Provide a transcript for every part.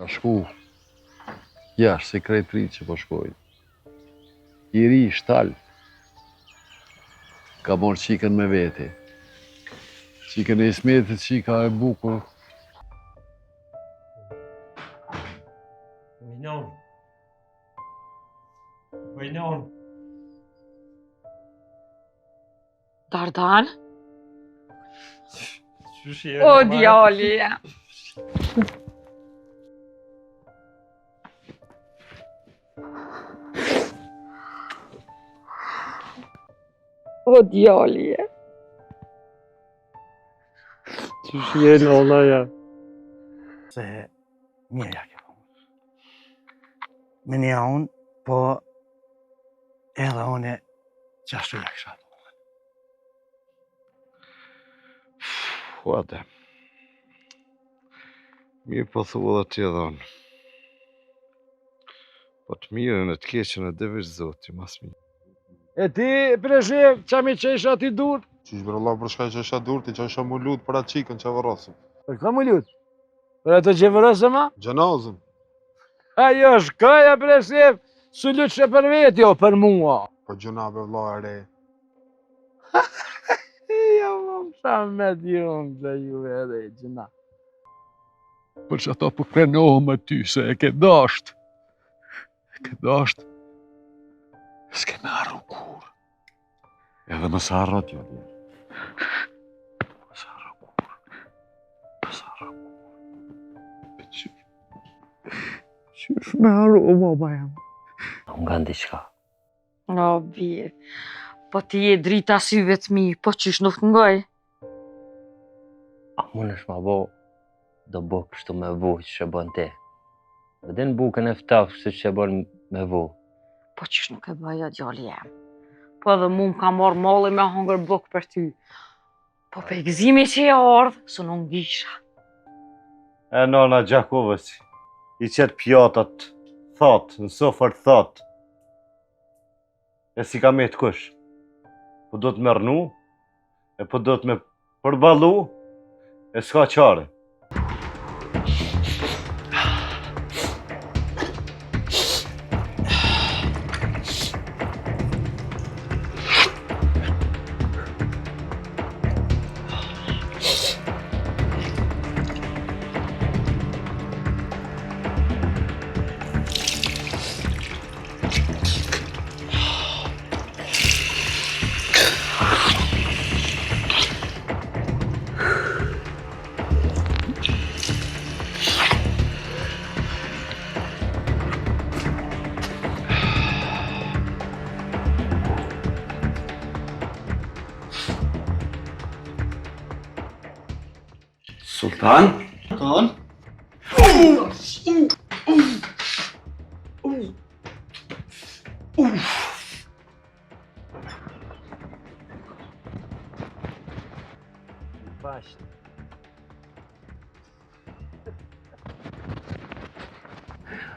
Pa shku jashtë se krejtërit që po shkojnë. I ri, shtal, ka morë qikën me vete. Qikën e Ismetit, qika e bukur. Vajnon. Vajnon. Dardan? Qysh je? O, djali jam. O, djali jam. Qysh je në ollaja? Se mirë ja ke punë. Me një unë, po edhe unë qashtu ja kësha punë. Huate. Mirë po thua dhe ti edhe unë. Po të mirën e të keqen e devesh Zoti, mas mirë. E ti, preshev, qa mi qesha ti dur? Qish bërë Allah për shkaj që isha dur, ti që isha mu lutë për atë qikën që vërosëm. Për ka më lut? Për ato që vërosë ma? Gjenazën. Ajo shkaja, preshev, su lut që për vetë, jo për mua. Po gjunabe vla e re. Ja, më shamet jumë dhe ju edhe i gjuna. Për që ato po krenohëm aty se e ke dasht. E ke dasht. S'ke me arru kur. Edhe mësë arrat jo djerë. Mësë arru kur. Mësë arru kur. Qysh me arru, baba jam? Nga ndiqka. O, birë. Po ti je drita syve të mi, po qysh nuk të ngoj? A mund është ma bo, do bo kështu me vu që që bën ti. Vedin bukën e ftafë kështu që bën me vu. Po qysh nuk e bëja djali jam? Po edhe mu m'ka marrë malli me hangër bukë për ty. Po pe gëzimi që e ardhë, së në ngisha. E nona Gjakovës, i qetë pjatat, thot, në sofër thot. E si ka me të kush. Po do të me rnu, e po do të me përbalu, e s'ka qare. Sultan? Sultan?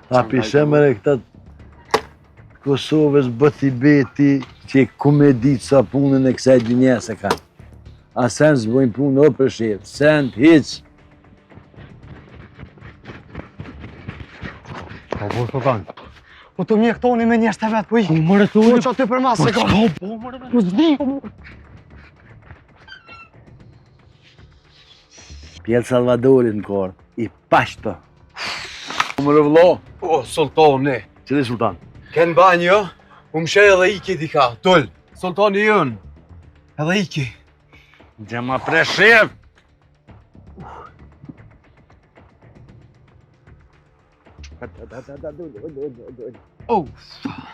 A pishem e këta Kosovës bëti beti që ku me ditë sa punën e kësaj dynja se kanë. A sen s'bojnë punë o për shef, sen hiq. Po, Sultan. Po të mjektoni me njerës të vetë, po i. Po mërë të Po që aty për masë se ka. Po mërë. Po zdi, po mërë. Pjellë Salvadorit në korë, i pashto. Mërë vlo. O, sultani, Qëli sultan? ken banjo, mshej edhe iki dika, tull. Sultani jën, edhe iki. Gjema preshev!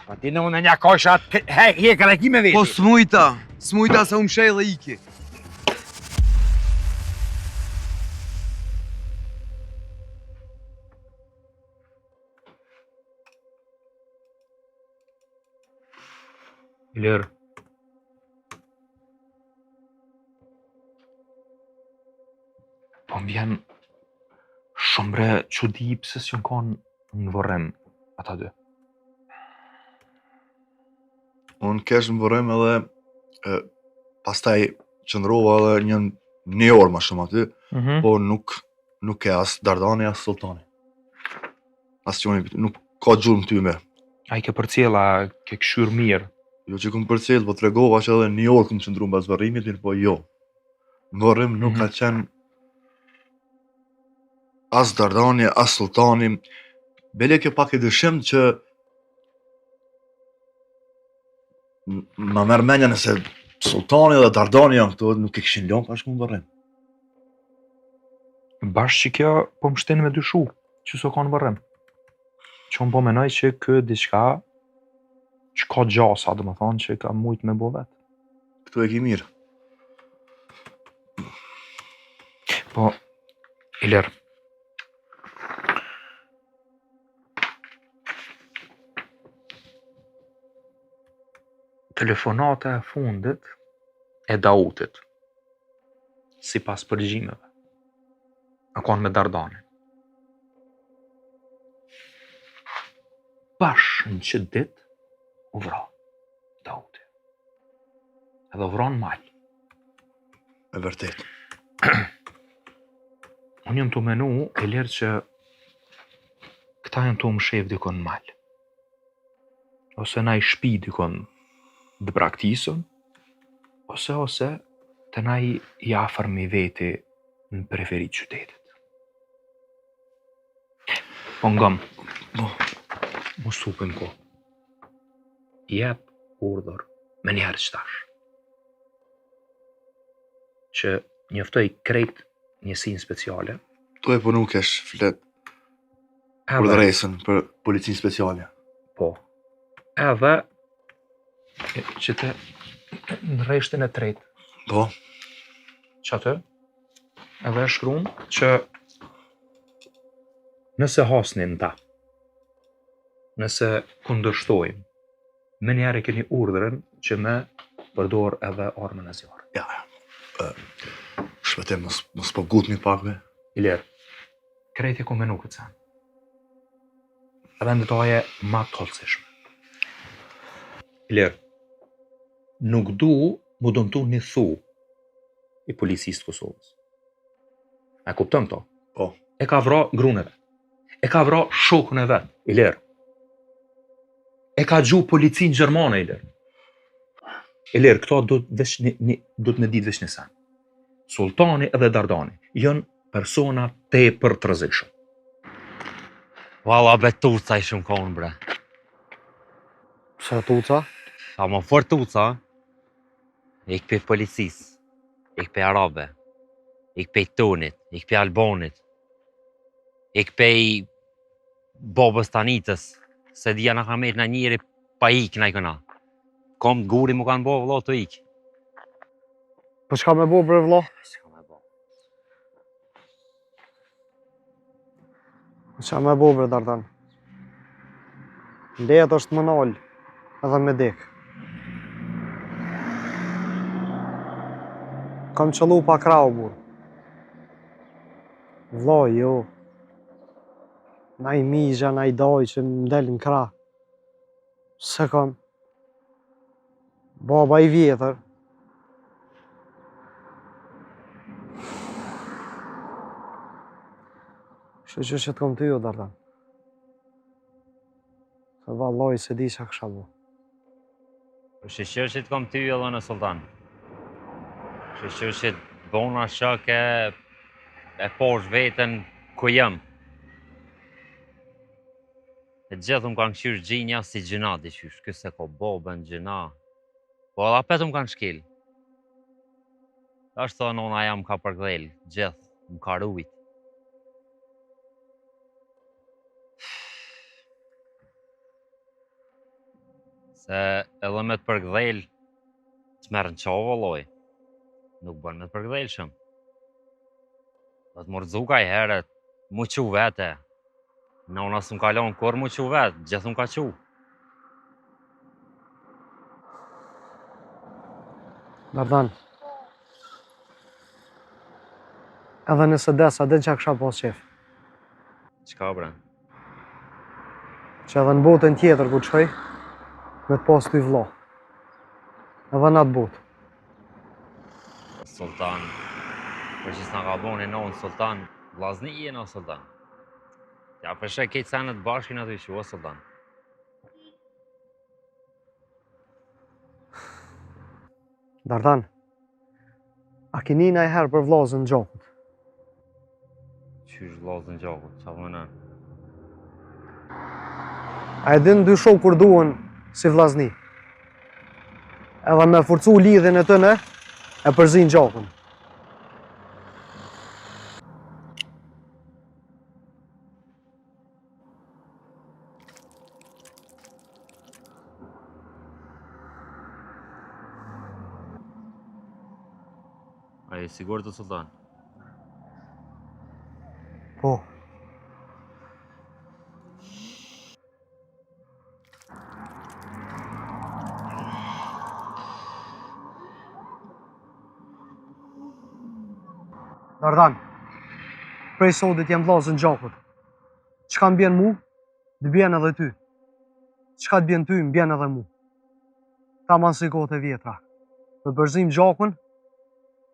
Pa ti në unë një koshat, he karaki me veti. Po smujta se mshej edhe iki. Lërë. Po m'vjen shumë bre çudi pse s'jon kanë në vorrem ata dy. Unë kesh në vërëm edhe pastaj qëndrova edhe një orë ma shumë aty, po nuk e as Dardani as Sultani. Asgjoni, nuk ka gjurmë ty me. A i ke përcjella, ke këshyr mirë. Jo që këm përcjell, po tregova që edhe në New York këm qëndru mbas varrimit, mirë po jo. Në varrim nuk ka qenë as Dardani, as Sultani. Bele kjo pak e dëshim që ma merr mendja nëse Sultani dhe Dardani janë këto, nuk e kishin lënë pas në varrim. Bashkë që kjo po më shtin me dyshu, që so ka në varrim. Që unë po menoj që kë diçka që ka gjasa, dhe më thonë që ka mujt me bo vetë. Këtu e ki mirë. Po, Ilir, telefonata e fundit e Dautit, si pas përgjimeve, a kanë me Dardani. Bashkë në që dit, u vra Dauti. Edhe u vra në malë. E vërtet. Unë jëmë të menu e lirë që këta jënë të më shef dikon në malë. Ose na i shpi dikon dë praktisën, ose të na i afër me veti në preferi qytetit. Po ngëm, mu supin ko. Jep urdhër me njerë qëtash. Që njëftoj krejt njësinë speciale. Tu e po nuk esh flet për dresën, për policinë speciale. Po. Edhe që të në rreshtin e tretë. Po. Që atë, edhe e shkruan që nëse hasnin ta, nëse kundërshtojmë, me njerë e keni urdhërën që me përdor edhe armën e zjarrit. Ja. Shpëtim, mos po gutni pak me. Ilir, krejt e ku menu këtë sen. Edhe në detaje ma të holësishme. Ilir, nuk du mu dëmtu një thu i policisë të Kosovës. E kuptëm to? Po. E ka vra grune vet. E ka vra shokën e vet, Ilir. E ka gju policinë gjermane, Ilir. Ilir, këto do të me ditë veç një sen. Sultani edhe Dardani janë persona tepër të rrezikshëm. Valla betuca i shumë konë, bre. Sa tuca? Sa më fort tuca, ik pe policis, ik pe arabe, ik pe tonit, ik pe albanit, ik pe bobës tanitës, se dhja në kamet në njëri pa ik në i këna. Kom të guri mu kanë bo vëllo të ik. Po çka me bo bre vëlla? Qa me bo bre Dardan? Ndejet është më nalë, edhe me dek. Kam qëllu pa krau, burë. Vlla, jo. Na i mizha, na i daj që më delin kra. Se kam. Baba i vjetër. Që të kom të ju, Dardan. Se vallaj se di që kësha bu. Shqyqyr që të kom ty edhe në Sultan. Shqyqyr që të bona shak e posh vetën ku jëm. E gjithë më kanë këshyrë gjinja si gjina di qysh, këse ko bobën gjina. Po edhe petë më kanë shkel. Ashtë të nona jam ka përgdhel, gjithë më ka rujt. Se edhe me të përgdhel, të merë në qovë loj, nuk bën me të përgdhel shumë. Dhe të mërëzu ka i heret, mu qu vete. Nona së më kalon kur mu qu vetë, gjithë më ka qu. Dardan, edhe nëse desa, din që kësha pas qef. Qka bre? Që edhe në botën tjetër ku të shkoj, me të pas të i vla. Edhe në atë botë. Sultan, për që s'na ka boni nonë Sultan, vlazni jena Sultan. Ja, përshë kejtë sanët bashkin aty që, o Sultan. Dardan, a keni na herë për vllazën Gjakut? Qysh vllazën Gjakut, qa mëna? A e din dy shok kur duhen si vllazni? Edhe me forcu lidhjen e tëne, e përzin Gjakun. A je sigur të Sultan? Po. Dardan, prej sotit jem vllazën Gjakut. Çka m'bjen mu, të bjen edhe ty. Çka të bjen ty, m'bjen edhe mu. Ta man si kohët e vjetra. Me përzim Gjakun,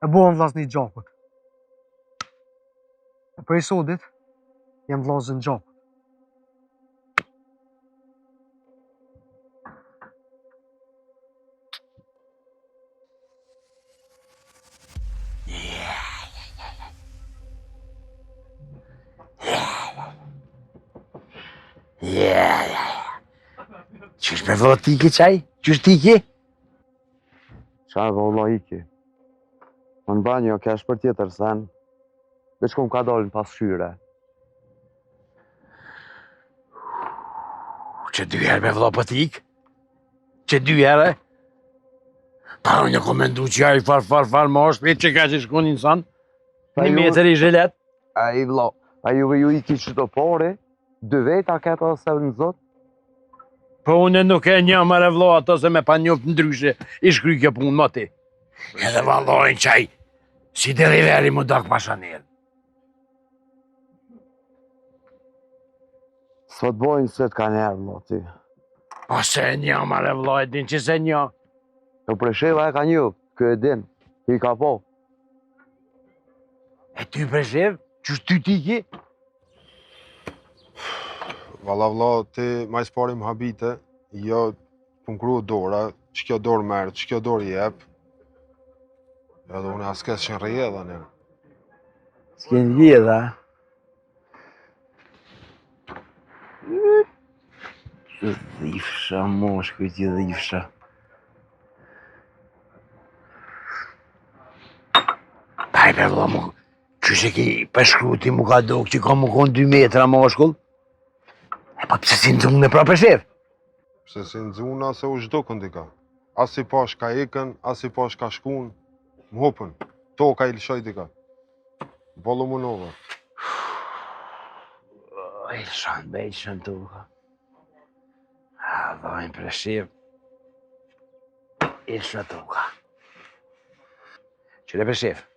e bohen vllazni Gjakut. E prej sotit, jem vllazën Gjakut. Qysh me vëllë tiki qaj? Qysh tiki? Qa dhe Allah iki. Më në banjo kesh për tjetër sen, veç ku më ka dalën pas shyre. Që dy herë me vëllë për tik? Që dy herë? Pa unë e komendu që ja i far ma është për që ka që shkon insan? Një metër i zhelet? A i vlo, a ju iki qëto pare, dy veta keta se në zot? Po unë nuk e një mërë vlo ato se me pa njoft ndryshe i shkry kjo punë më ti. Edhe vallojnë qaj, si deriveri mu dak pashanel. Sot bojnë se të ka njerë, vlo, ty. Po se një mërë vlo e din që se një. Jo presheva e ka një, kë e din, i ka po. E ty preshev, qështë ty tiki? Valla vlla, ti ma i spari më habite, jo pun kru dora, që kjo dorë merë, që kjo dorë jep. Edhe unë as kes që në rejeda një. S'ken vjeda. Që dhifsha, moshku që dhifsha. Pajpe vlla mu, që që ki përshkruti mu ka dok që ka mu konë 2 metra moshkull? E pa pëse si nëzunë pra për shef? Pse si nëzuna se u shdo këndika. As si pash ka ikën, as si pash ka shkun, më hopën, to ka i lëshoj dika. Bolo më nova. Ilshon, bejshon tuka. A, dhajnë për shef. Ilshon tuka. Qire për shef.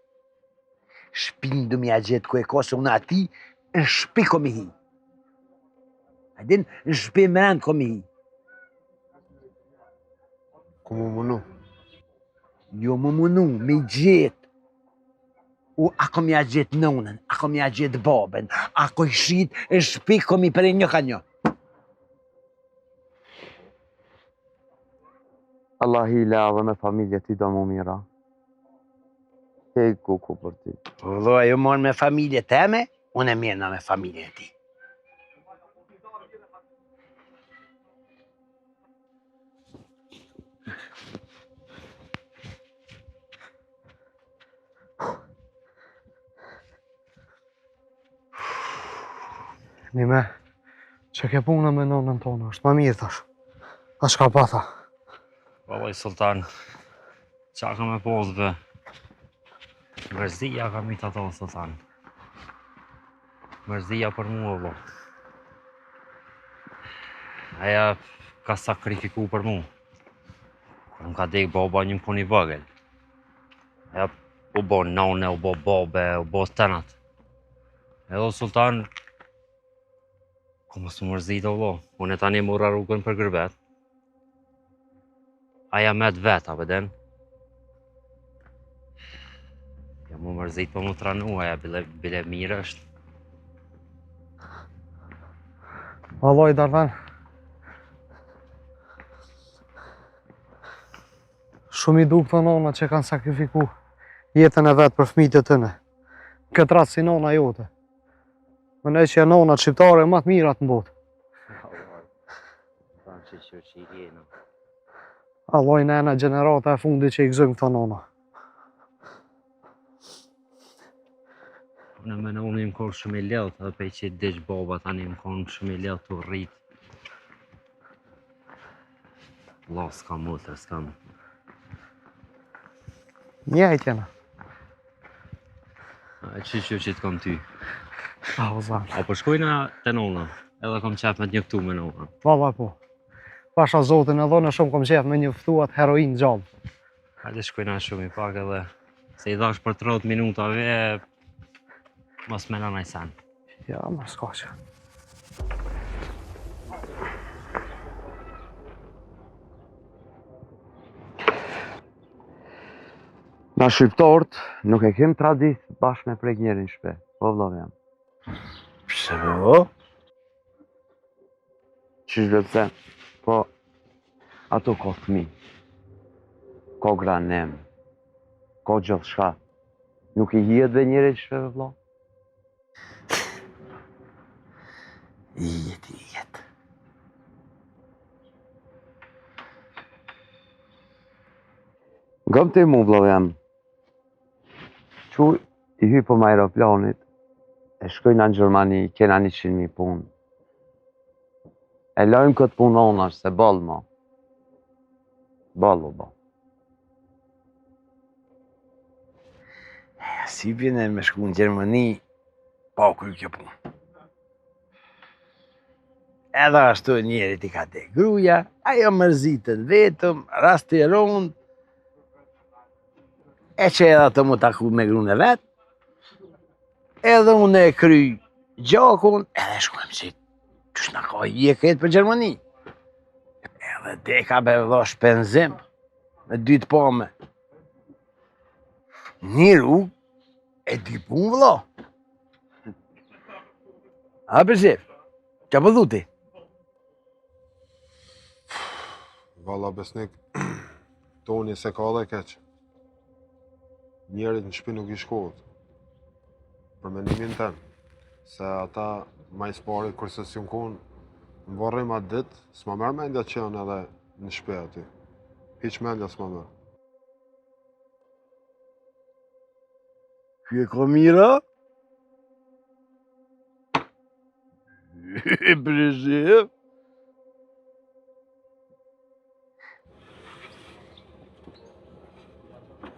Shpin du mja gjetë ku e kose unë ati, në shpi ko mi hi. A din, në shpi me rëndë ko mi hi. Ku më mënu? Jo më mënu, me gjetë. U ako mja gjetë nonën, ako mja gjetë babën, ako i shit, në shpi ko mi për e një ka një. Allah i le edhe me familje ti do më mira. Hej kuku për ti. Po vëllo, ajo morë me familje teme, unë e mirë na me familje ti. Nime, që ke puna me nonën tonë, është ma mirë thash. A shka pa tha? Vallaj Sultan, qa ka me posë bë? Mërzia ka mitë ato, Sultan. Mërzia për mua, vlo. Aja ka sakrifiku për mu. Kur më ka dek baba një më puni vëgel. Aja u bo nane, u bo babe, u bo stenat. Edhe Sultan, ku më së mërzit o vlo, unë e tani mura rrugën për gërbet. Aja met vet, a veden? Ja mu mërzit për mu tranu, aja bile mire është. Vallaj Dardan. Shumë i duk të nona që kanë sakrifiku jetën e vetë për fëmijët e tëne. Këtë ratë si nona jote. Më ne që e nona shqiptare më të mirat në botë. Alloj nena gjenerata e fundi që i gëzojmë këto nona. Në me në unë im konë shumë i lehtë, edhe pe që i deq baba tani im konë shumë i lehtë të rritë. Allah, s'kam mutër, s'kam. Njajt jena. Që të kom ty? O zanë. A po shkojna të nona, edhe kom qef me të njëftu me nona. Valla po. Pasha zotin edhe në shumë kom qef me njëftuat heroin gjallë. Hajde shkojna shumë i pak edhe, se i dhash për 30 minutave, mos me nënaj sen. Ja, më s'ka që. Na shqiptarët nuk e kem tradit bashkë me prek njerin shpe. Po vlov jam. Pse po? Qysh do të them? Po, ato ka fëmi, ka granem, ka gjithë shka. Nuk i hijet dhe njerit shpe vlov? Hijet. Gëm të mu vlov jam. Që i hypo me aeroplanit, e shkojna në Gjermani, kena 100.000 punë. E lojmë këtë punë onash, se balë ma. Balë o ba. Si vjene me shku në Gjermani, pa u kry kjo punë. Edhe ashtu njerit i ka te gruja, ajo mërzitën vetëm, rastiron, e që edhe të mu taku me grun e vetë, edhe unë e kry gjakun, edhe shkojmë si qësh në ka i e këtë për Gjermani. Edhe deka be vdo shpenzim, me 2 pame. Një rrug, e 2 pun vdo. A për shef, që për dhuti? Valla besnik, toni se ka dhe keq. Njerit në shpi nuk i shkohet. Për mendimin ten, se ata ma i spari kërse si unë konë, më varrim atë dit, s'ma merë mendja që janë edhe në shpi aty. Hiq mendja s'ma merë. Kjo e ka mira? Për shef.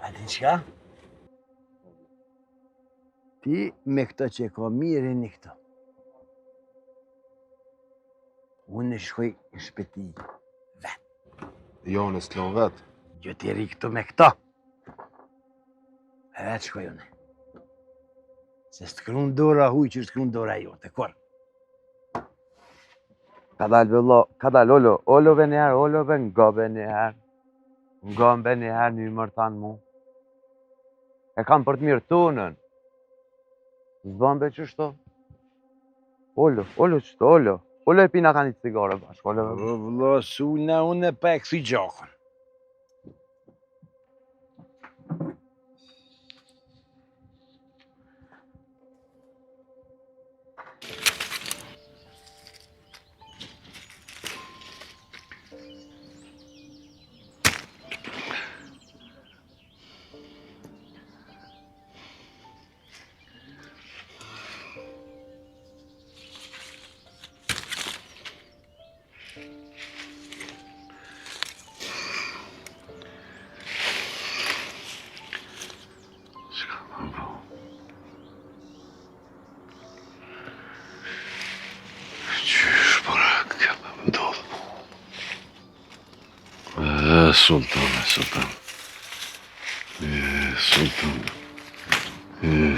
A din qka? Ti me këto që e ka mirë një këto. Unë shkoj në shpeti vetë. Jo, në s'lo vetë. Jo t'i ri këto me këto. E vetë shkoj unë. Se s'të dora huj që s'të dora jote, kur? Ka dal Olo njëherë, Olove ngabe njëherë. Ngambe njëherë një mërtan mu. E kam për të mirë tunën. Zbambe që shto? Olo qëto, Olo e pina ka një cigare bashkë, Olo. Vëllo, suna unë e pa e kësi gjakën.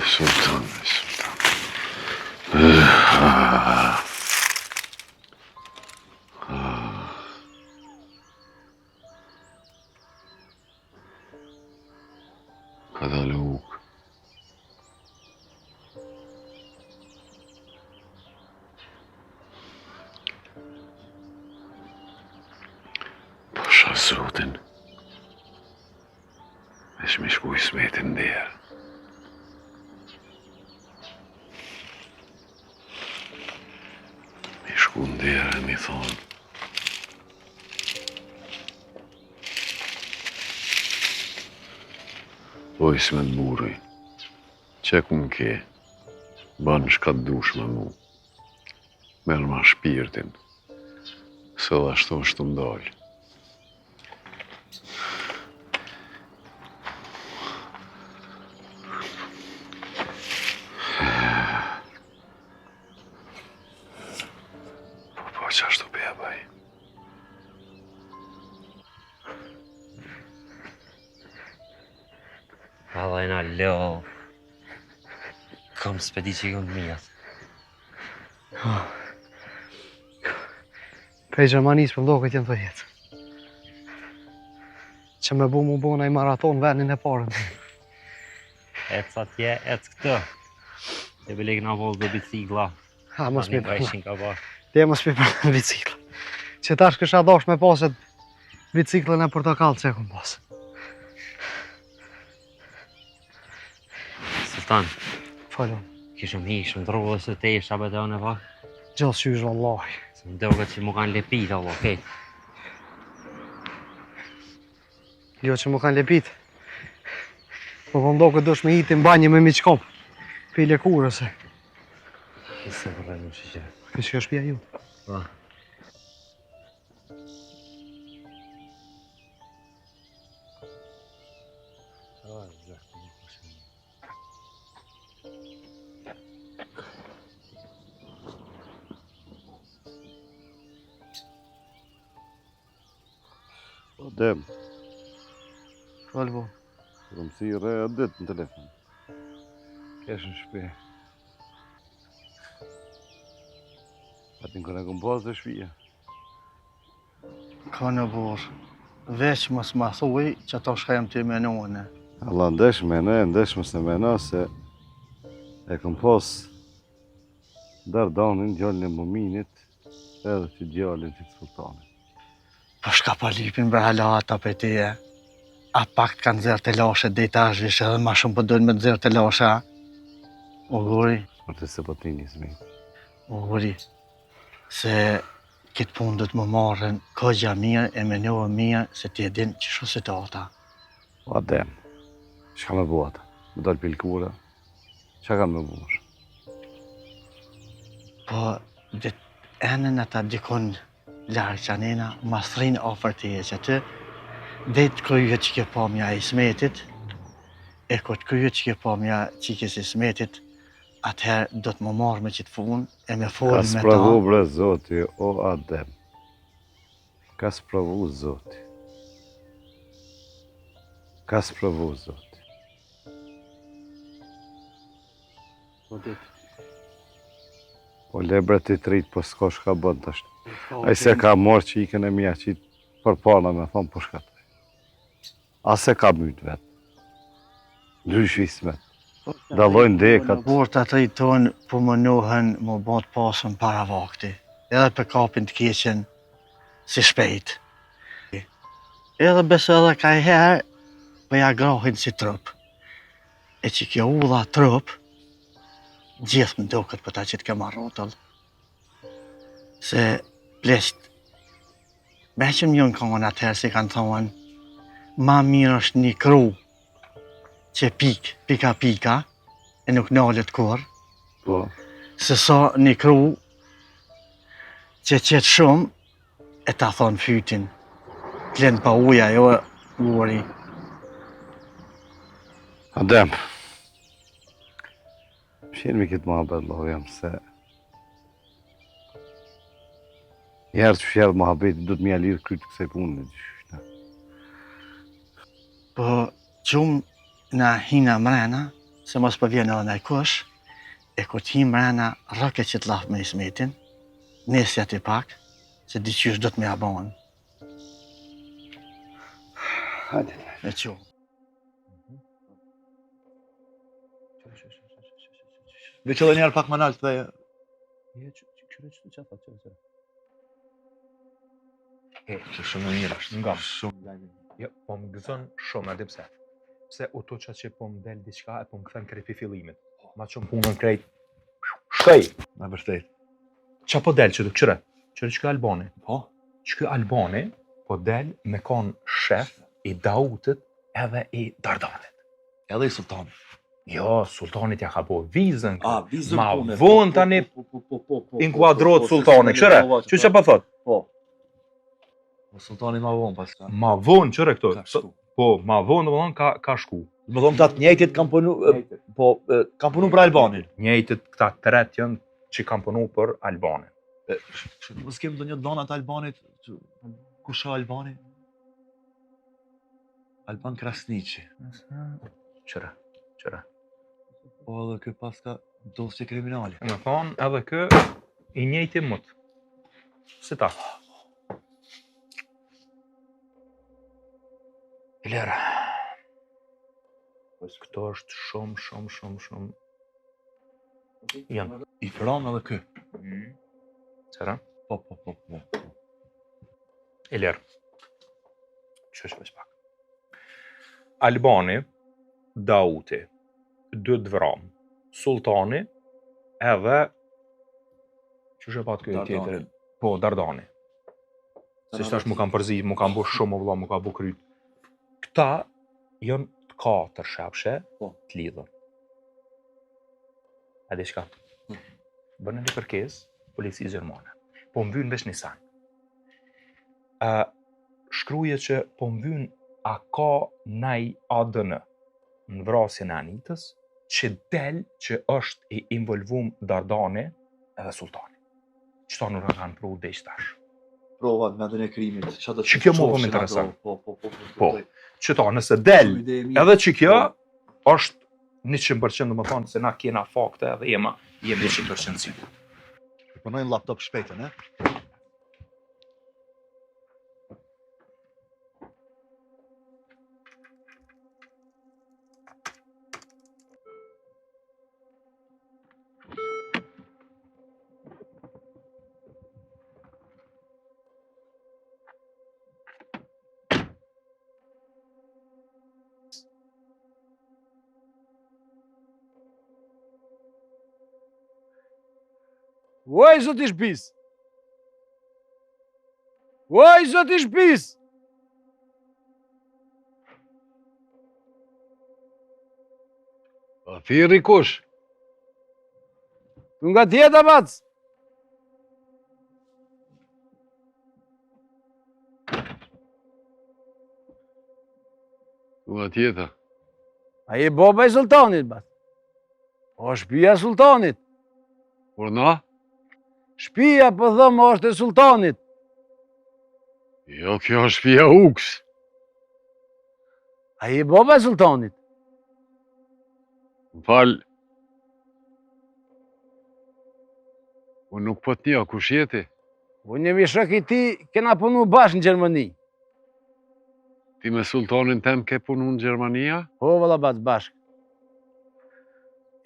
Sultan. Ka dalë uk. Zotin. Vesh me shku Ismetin derë. Me shku derë, mi thonë. O Ismet burri, që ku m'ke, banë shka dush me mu. Merë ma shpirtin, se dhe ashtu është të mdallë. Po që ashtu bebaj. Vallajna lo. Kom s'pedi që i kom mijat. Prej Gjermanisë për mdokët jenë të jetë. Që me bu mu bona i maraton vendin e parën. Ec atje, ec këtë. E bëlek nga volë dhe bicikla. Ha, mos mi për. Ka ba. Te mos mi për bicikla. Që tash kësha dosh me paset biciklën e portokallë që e kom pas. Sultan, Falon. kishëm hishëm drogës të te isha beton e pa. Gjithë qysh vallahi. Se më doket që mu kanë lepit, Allah, okej. Jo që mu kanë lepit. Po po mdo këtë dush me hiti mbanje me miqkop. Pile kurëse. Kise përre më që që. Kështë që shpia ju. Pa. O dem, Falë po. rëmë si re e ditë në telefon. Kesh në shpe. Atin kërë e këm pas dhe shpia. Ka në borë. Veç mos ma thuj që ato shkajem të menuane. Allah ndesh me ne, ndesh mës në mena se e këm pas dardanin, gjallin e muminit, edhe që gjallin që të sultanit. Po shka pa lipin bre halata për tije. A pak të kanë zërë të lashe dhe i tashvish edhe ma shumë për dojnë me të zërë të lashe. O guri. Për të se po ti njësmi. O guri. Se këtë punë dhëtë më marrën këgja mirë e menua mirë se ti e din që shu situata. O adem, shka me buata? Me dalë pilkura? Qa ka me bush? Po, dhe enën ata dikon larë që anena, masrin ofër të je që ty, dhe të kryet që ke pamja e Ismetit, e këtë kryet që ke pamja qikës Ismetit, atëherë do të më marrë me qitë funë, e me folë Ka me ta. spravu bre zoti, o adem. Ka spravu zoti. Ka spravu zoti. Po ditë. Po lebre të trit, po s'ka shka bën të ashtë. A i se ka morë që i kënë e mija që i për pana me thonë po shka të. A se ka mytë vetë. Ndrysh Ismet. Dalojnë dekat. Në borë të atëri tonë po më nuhen më botë pasën para vakti. Edhe për kapin të keqen si shpejt. Edhe beso edhe ka i herë për ja grohin si trup. E që kjo udha trup, gjithë më duket për ta që të kema rotëll. Se plesht, me që më njën kanë atëherë si kanë thonë, ma mirë është një kru që pika, e nuk nalet kur, Po. se sa një kru që qetë shumë, e ta thonë fytin, t'len pa uja, jo uri. Adem. Shenë mi këtë muhabet, lovjem, se njerë që fjerë muhabeti, du të mja lirë krytë kësaj punë. Po, gjumë na hina mrena, se mos po vjen edhe naj kush, e ku t'hi mrena rëke që t'laf me Ismetin, nesja t'i pak, se di qysh do t'me abonë. Hajde. E qumë. Veç edhe njerë pak më naltë dhe... Qyre që të qafa, qyre. Që shumë mirë është. Nga shumë. Jo, po më gëzon shumë, edhe pse. Pse u to që po më del diçka e po më kthen krejt fillimit. Ma shumë punën krejt. Shkoj. Me vërtet. Qa po del që të qëre? Qëre që Albani? Po? Që Albani po del me kon shef i Dautit edhe i Dardanit. Edhe i Sultanit. Jo, Sultanit ja ka po vizën. Vizën ma pune. vonë tani inkuadrot Sultani. Qëre? Që po thot? Po. Sultani ma vonë pas ka. Ma vonë qëre këto? Po, ma vonë dhe më ka shku. Më thonë të atë njëjtit kam punu, kam punu për Albanin. Njëjtit këta tret janë që kam punu për Albanin. Mos kem ndonjë dona të Albanit, ku shoh Albani? Alban Krasniqi. Qëra. Po edhe kë paska dosje kriminali. Më thonë edhe kë i njëjti mut. Si ta? Ilera. Këto është shumë. Janë. I fran edhe kë. Qëra? Po. Iler. Qësh veç pak. Albani, Dauti, dy dvram, Sultani, edhe qësh e pat kjo tjetër? Po, Dardani. Se shtash mu kam përzi, mu kam bu shumë o vla, mu ka bu kryt. Këta janë 4 shapshe të lidhën. A di shka? Bërnë një kërkes, policisë Gjermane. Po më vynë vesh një san. Shkruje që po më vynë a ka naj ADN në vrasjen e Anitës, që del që është i involvum Dardani edhe Sultani. Qëta nuk kanë pru dhe ishtash. Provat me ndën e krimit. Që kjo më vëmë interesant. Po. Qëta nëse del, edhe që kjo është 100% dhe më thonë se na kena fakte edhe jemi 100% sigur. Përnojnë laptop shpejtën, e? Uaj, zot i shpis! Uaj, zot i shpis! A thiri kush? Tu nga tjeta, bac! Tu nga tjeta? A je baba i Sultanit, bac. O shpia Sultanit. Por na? Shpia po thëmë është e Sultanit. Jo, kjo është shpia Uks. A je baba e Sultanit? Më falë. Unë nuk po t'nja, kush jeti? Unë jemi shok i ti, kena punu bashkë në Gjermani. Ti me Sultanin tem ke punu në Gjermania? Po, vëlla bac, bashkë.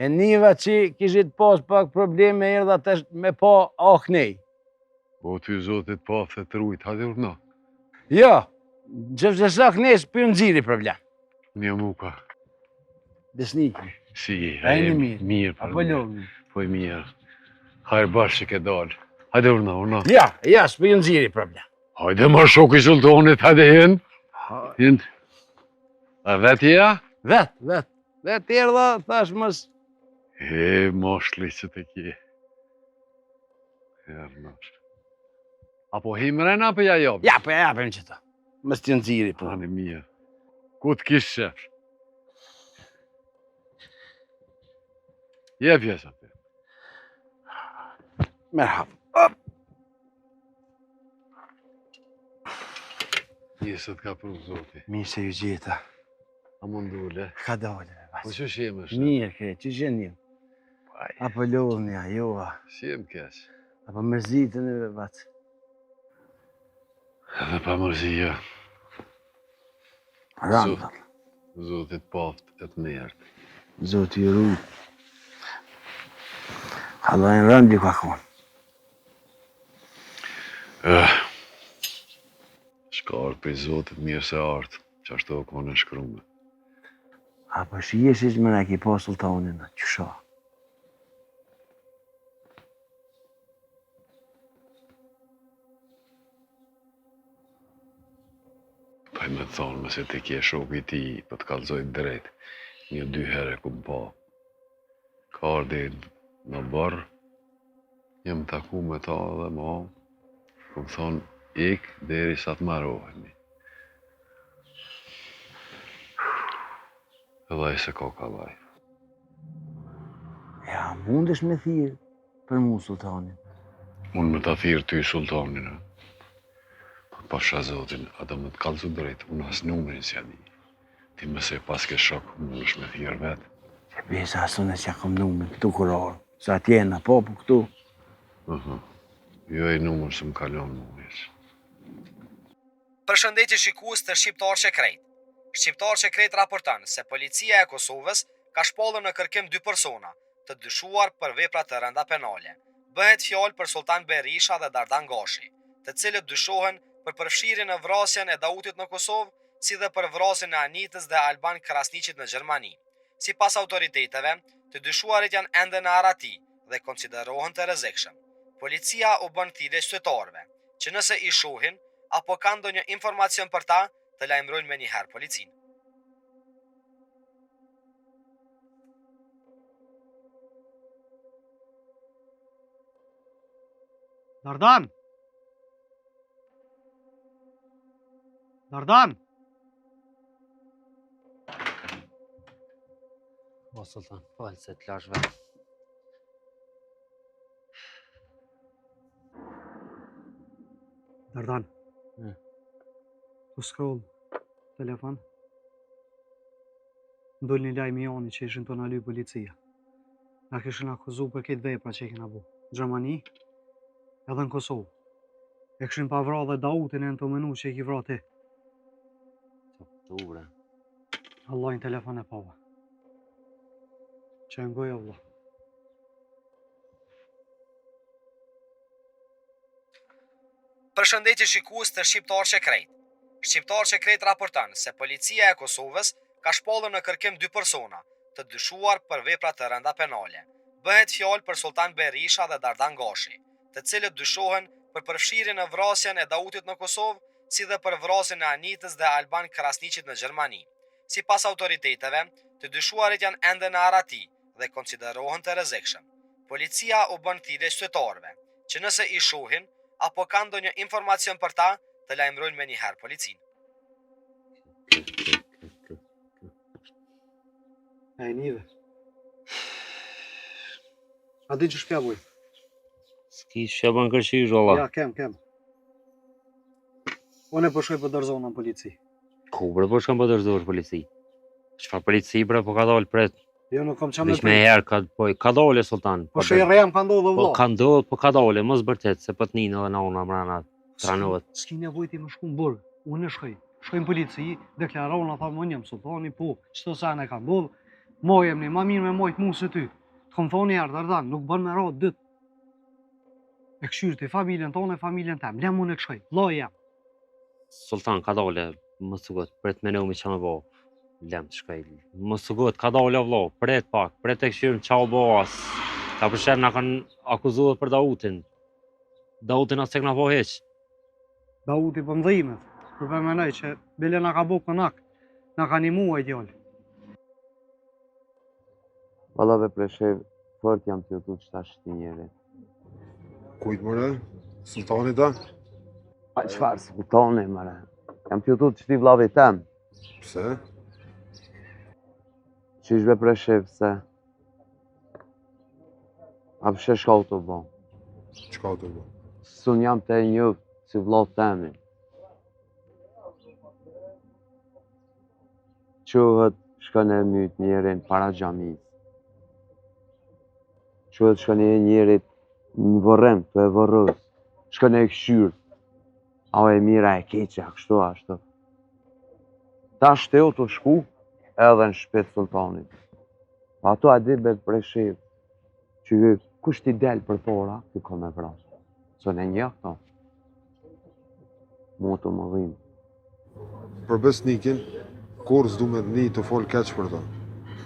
E niva që kishit pas pak probleme erdha tash me pa ahnej. Po ty zotit pa të rujt, hadi urna. Jo, gjëfë se ahnej s'për nëziri problem. Një muka. Besniki. Si, a e mirë. Apo lovni. Po e mirë. Hajrë bashkë që ke dalë. Hadi urna. Ja, s'për nëziri problem. Hajde ma shok i Sultanit, hadi hind. A vetë ja? Vetë. Vetë erdha, thash mës. E, moshli që të kje. Apo himren, apo ja jopë? Ja, po ja japim që ta. Mës t'jë nëziri, po. Ani mirë. Ku t'kish shef? Je pjesë atë. Merhaba. Njësët ka pru zoti. Mirë se ju gjeta. A mundule? Ka dole. Po që shemë është? Mirë kre, që shenë njëm? Apo lodhënja, jova. Shemë kesh? Apo mërzitën e vatë? Edhe pa mërzija. Randall. Zotit paft e të njertë. Zotit i rrujt. Halajnë randi ka konë. Ka ardhë për zotit mirë se ardhë, që ashtu o kone shkrume. A po shije si që më ne ki po sultanin, qësha? Pa i me thonë, mëse ti kje shoku i ti, po të kalzoj drejt, 1-2 herë ku më pa. Ka ardhë në barë, jem taku me ta dhe ma, ku më thonë, ik deri sa të marohemi. Edhe ai se ka kalaj. Ja, mundesh me thirë për mu sultanin. Unë me ta thirë ty sultanin, pasha zotin, ata më të kalzu drejt, unë as numërin si adi. Ti mëse pas ke shok, unë është me thirë vetë. Se besa asune që kom numërin këtu kurorë, sa tjena po këtu. Jo e numër se më kalon më veç. Përshëndetje shikues të Shqiptar Shekret. Shqiptar Shekret raporton se policia e Kosovës ka shpallur në kërkim 2 persona të dyshuar për vepra të rënda penale. Bëhet fjalë për Sultan Berisha dhe Dardan Gashi, të cilët dyshohen për përfshirjen në vrasjen e Dautit në Kosovë, si dhe për vrasjen e Anitës dhe Alban Krasniqit në Gjermani. Sipas autoriteteve, të dyshuarit janë ende në Arati dhe konsiderohen të rrezikshëm. Policia u bën thirrje qytetarëve që nëse i shohin apo kanë ndonjë informacion për ta, të lajmërojnë me njëherë policinë. Dardan! Dardan! O, sultan, falë se të lash vetë. Dardan. Tu scroll telefon. Ndol një lajm i joni që ishin të na lyp policia. Na kishin akuzu për këtë vepra që i kena bu. Gjermani, edhe në Kosovë. E kishin pa vra dhe Dautin e në të menu që i ki vra ti. Ure. Allah në telefon e pava. Që ngoj Allah. Përshëndetje shikues të Shqiptar Shekret. Shqiptar Shekret raporton se policia e Kosovës ka shpallur në kërkim 2 persona të dyshuar për vepra të rënda penale. Bëhet fjalë për Sultan Berisha dhe Dardan Gashi, të cilët dyshohen për përfshirjen në vrasjen e Dautit në Kosovë, si dhe për vrasjen e Anitës dhe Alban Krasniqit në Gjermani. Sipas autoriteteve, të dyshuarit janë ende në Arati dhe konsiderohen të rrezikshëm. Policia u bën thirrje qytetarëve që nëse i shohin apo kanë ndonjë informacion për ta, të lajmërojnë me njëherë policinë. E nive. A di që shpja buj? S'ki shqeban kërqish, Allah. Ja, kem. Unë e përshkoj për dërzona në polici. Ku bre po shkam për dërzosh polici? Çfarë polici bre po ka dalë pret? Jo, nuk kam qamë Vish me herë ka dalë sultan. Po shë i rejam ka ndodhë Po vlo. ka ndodhë, po ka dalë, mos bërtet, se po t'ninë edhe na una mrena tranohet. S'ki nevoj ti më shku në burg. Unë e shkoj. Shkoj në polici, deklaron, a tha më njëm sultani, po, qëto sa ne ka ndodhë. Mojem një, ma mirë me mojt mu se ty. Të kom thoni jarë, Dardan, nuk bën me ratë dytë. E këshyrë ti familjen tonë e familjen tem. Lem unë e këshkoj, loj jam. Sultan ka dalë, mos të gotë, pret me nëmi që më bo. Lem të shkoj. Mos të gotë, ka dalë vlo, pret pak, pret e këshyrë në qau bo as. Ka përsherë na kanë akuzuar për Dautin. Dautin as tek na po heq. Dauti për mdhimet. Për për menoj që bile na ka bo kënak. Na ka një muaj djallë. Valla preshev, fort jam të jutu qëta shti njeri. Kujt mëre? Sultani ta? A qfarë sultani mëre? Jam të jutu qëti vlavi tem. Pse? Qishve preshev se... A pëshe shka u të bo? Qka u të bo? Sun jam të një si vlav temi. Quhet shkën e myt njerin para xhamis. Quhet shkën e njerit në vërrem të e vërrës. Shkën e këshyrë. A e mira e keqja, kështu ashtu. Ta shteo të shku edhe në shpet sultanit. Pa ato a di be preshev që kush ti del për tora, ti ko me vrasë. Së në një këto. Mu të më dhimë. Për besnikin, kur s'du me një të fol keq për ta.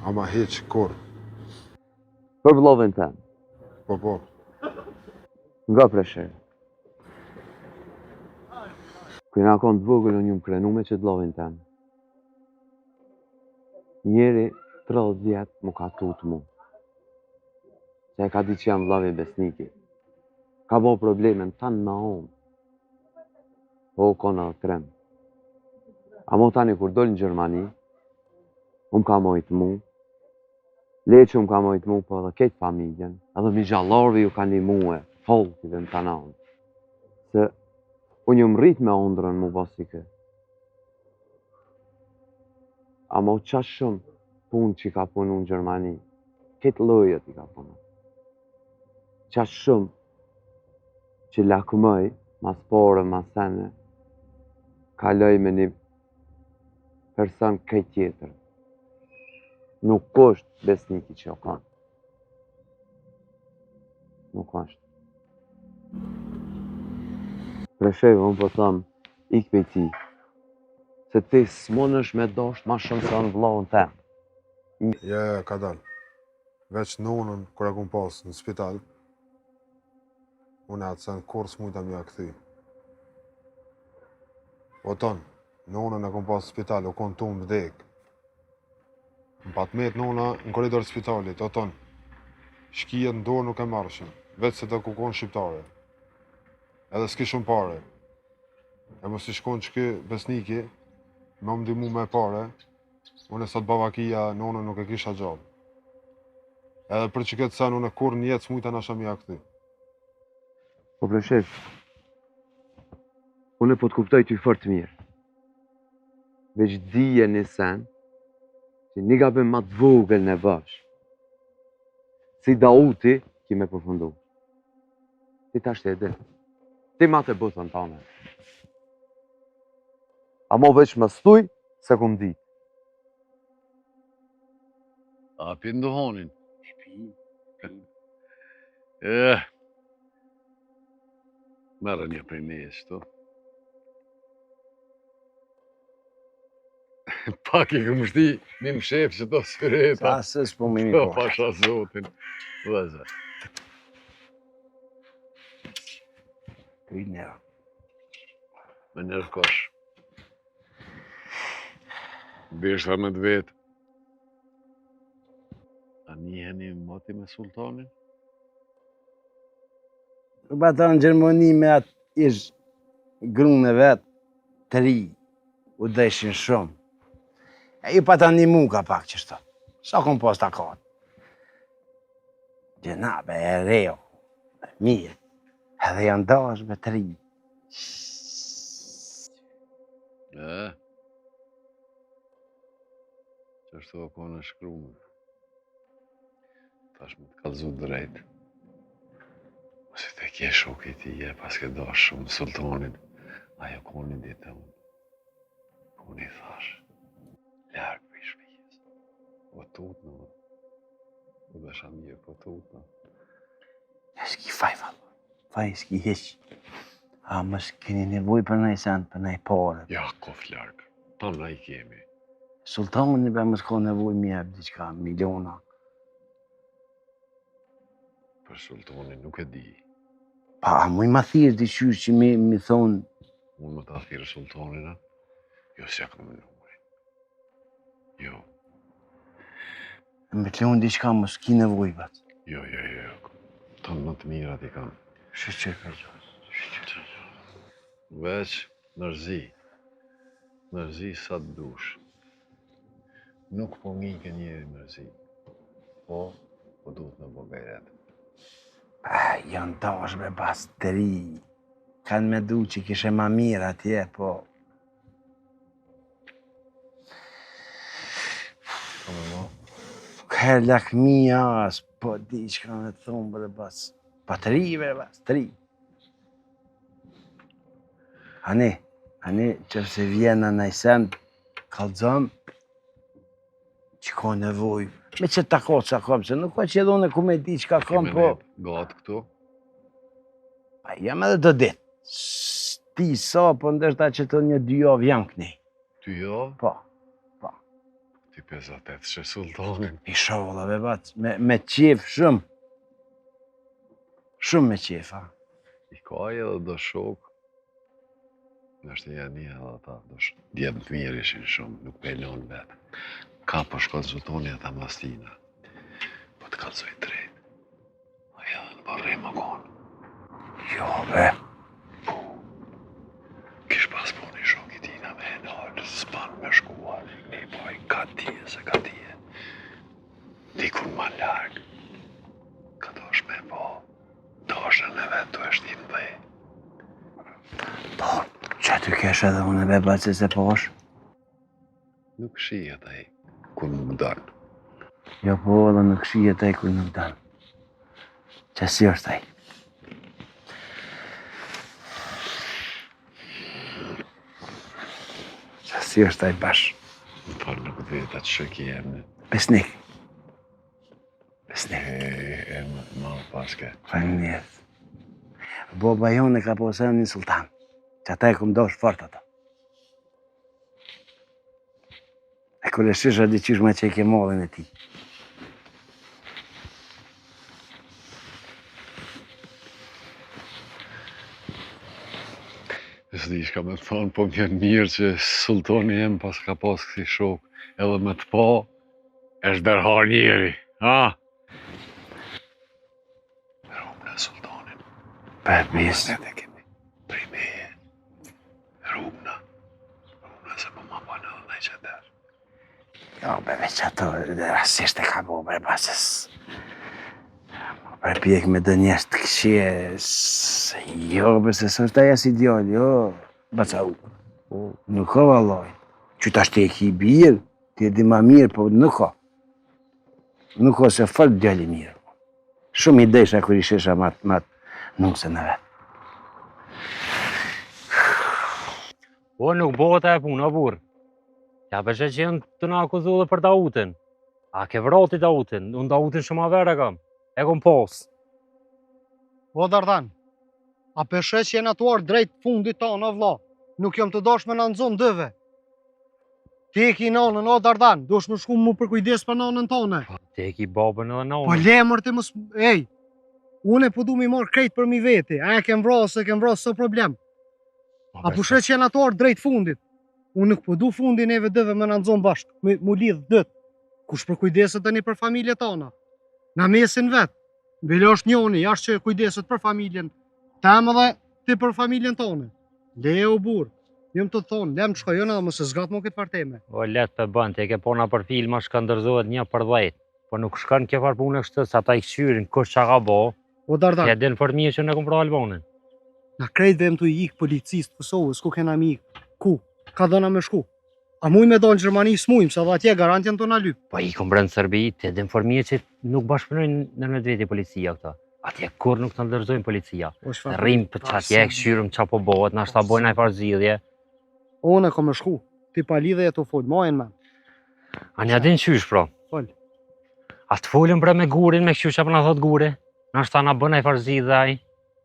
Ama heq kur. Për vllovin tem. Po. Nga presher. Kujna kon të vogël unë jum krenu me që të vllovin tem. Njeri 30 vjetë mu ka tut mu. Se e ka di që jam vllavi besniki. Ka bo problemen tanë ma omë. Po kona dhe trem. Amo tani kur dol në Gjermani, ka mojt mu, leqë ka mojt mu, po edhe ketë familjen, edhe mi gjallarvi ju ka një muë, folkive në tananë. Se unë ju rrit me ondrën mu basi kë. Amo qa shumë punë që ka punu në Gjermani, ketë lojët i ka punu. Qa shumë që lakmëj, mas pore, mas sene, kaloj me një person këtë tjetër. Nuk është besniki që o kanë. Nuk është. Preshevë, unë po thamë, ik për ti. Se ti s'mon është me dosht ma shumë se në vlohën tem. Ja, ka dalë. Veç nonën, kër e kun pas në spital, unë atë sen kur s'mujta mja këthi. O tonë, nonën e kun pas në spital, o kon tunë vdek. Në patmet nona në koridor të spitalit, o tonë, shkijet në dorë nuk e marrëshin, veç se të kukon shqiptare. Edhe s'ki shumë pare. E mos i shkon që kë besniki, me më ndimu me pare, unë e sot bavakia nonën nuk e kisha gjallë. Edhe për që këtë sen, unë e kur një jetë s'mujta në shamja këti. Po pleshev, unë e po të kuptoj ty fort mirë. Veç dhije një sen, që një gabim ma të vogël në vash. Si Dauti, ki me përfundu. Ti ta shte edhe. Ti ma të bëthën tane. Amo veç më stuj, se kum dit. A pi ndohonin? Merë një prej nesë, to. Pak i këmë shti një më shef që to sëreta. Sa se s'po me një Po, kohë. pasha zotin. Vëzë. Kryt nërë. Me nërkosh. Bishta me të vetë. A njiheni moti me sultanin? Nuk bata në Gjermani me atë ish grunë e vetë, të ri, u deshin shumë. E ju pata një mu ka pak qështu. Sa kom pas ta katë. Gjenabe e reo, mirë, edhe janë dash me të ri. Qështu o kone shkrumë. Tash me të kalzu drejt. Si te kje shoki ti je, pas ke dash shumë sultanin, ajo koni ditë unë. Koni thash, larg për i shpijës. O tutnë, o besha mirë, po tutnë. E s'ki faj, valla. Faj, s'ki hiq. A më s'keni nevoj për nëj send, për nëj pare. Ja, kof larg. Ta na i kemi. Sultanin për më s'ka nevoj mi e diqka, miliona. Për sultanin nuk e di. Pa, a muj ma thirë t'i qysh që mi thonë. Unë më ta thirë sultanin, a? Jo, s'ja kam në numëri. Jo. Me të leon diqka më s'ki nevoj, bat. Jo. Tanë më të mirat i kam. Shqe ka gjë. Veç nërzi. Nërzi sa të dush. Nuk po ngike njeri nërzi. Po duhet në bogajret. Janë dash me bas të ri. Kanë me du që kishe ma mirë atje, po... Kërë lakmia as, po di që ka me thonë bre bas. Pa të ri, bre bas, të ri. Ani, që se vjena në i send, kalzëm, që ka nevoj. Me që ta ka që kam, se nuk ka që edhone ku me di që ka kam, po... Gatë këtu? Pa jam edhe do ditë. ti sa, po ndërta që të një 2 javë jam këni. 2 javë? Po. Ti 58 që sultanin. Inshallah, bebat, me qef shumë. Shumë me qef, ha. I ka edhe do shok. Nështë janë edhe ata, djemë të mirë ishin shumë, nuk pelon vetë. Ka po shkot zotoni ata mastina. Po të kalzoj drejt. Aja në barre më konë. Jo, be. Kish pas po një shok i tina me henalë, s'pan me shkuar, një poj ka tije se ka tije. Dikun ma largë. Ka do është me po, do është në vetë të është im dhe. Po, që ty kesh edhe unë e beba që se posh? Nuk shijet ai, kur nuk dalë. Jo, po, edhe nuk shijet ai kur nuk dalë. Që si është ai? Që si është ai bash? Më falë nuk veta që shëki emne. Besnik. Besnik. E më paske. Faleminderit. Boba jone ka posë një sultan. Që ata e këm dosh fort ato. E kër e shisha di qysh me që i ke mollin e ti. S'di shka me thonë, po m'jen mirë që sultoni jem pas ka pas kësi shok, edhe me të pa, është dërhar njeri, ha? Rrumë në sultanin. Për bis. Ne të kemi prej meje. Rrumë në se po ma banë edhe dhe që der. Jo, be veç ato, rasisht e ka bo, bre basës. Për pjek me dë njerës të këshie, jo, përse së është aja si djallë, jo, baca u. Nuk ka valloj. Që ta shte e ki birë, ti e di ma mirë, po nuk ka. Nuk ka se fëllë djalli mirë. Shumë i desha kër i shesha matë nukse në vetë. Po nuk bëhet e puna, burë. Ja përse që jenë të në akuzu dhe për Dautin. A ke vrati Dautin, unë Dautin shumë a vere kam. E kom posë. O Dardan, a peshe që jenë atuar drejt fundit ta në vla, nuk jom të dosh me në nëzon dëve. Ti e ki nanën, o Dardan, dosh më shku mu për kujdes për nanën tone. Ti e ki babën edhe nanën. Po lemër të mës... Ej, une po du mi marrë krejt për mi veti, a e kem vrasë, së problem. A peshe që jenë atuar drejt fundit. Unë nuk po du fundin eve dëve me në nëzon bashkë, mu lidhë dëtë. Kush për kujdeset të një për familje tona. Në mesin vetë, bile është njoni, jashtë që kujdeset për familjen, temë dhe ti për familjen tonë. Leo burë, jëmë të thonë, lemë të shkojën edhe mëse zgatë më këtë parteme. O letë për bënd, ti ke pona për filma shkëndërzohet 1/10, po nuk shkën ke farë punë kështë sa ta i këshyrin kush që ka bo, O Dardan, ke din për mirë që në kom pra Albonin. në krejt dhe më të ikë policistë të Kosovës, ku kena mi ikë, ku, ka dhona me shku. A muj me do në Gjermani s'mujmë, sa dhe atje garantjen të në lypë. Po i kom brëndë Serbi, ti din për mirë që nuk bashkëpunojnë në veti policia këta. Atje kur nuk të ndërzojnë policia. Rrim për që atje këshyrëm që po bëhet, në ashtë ta bojnë a i farë zidhje. One ko me shku, ti pa lidhe e të folë, majnë me. A një adin qysh, pro? Fol. A të folën bre me gurin, me këshu që për në thot guri? Në ashtë ta na bën a i farë zidhaj.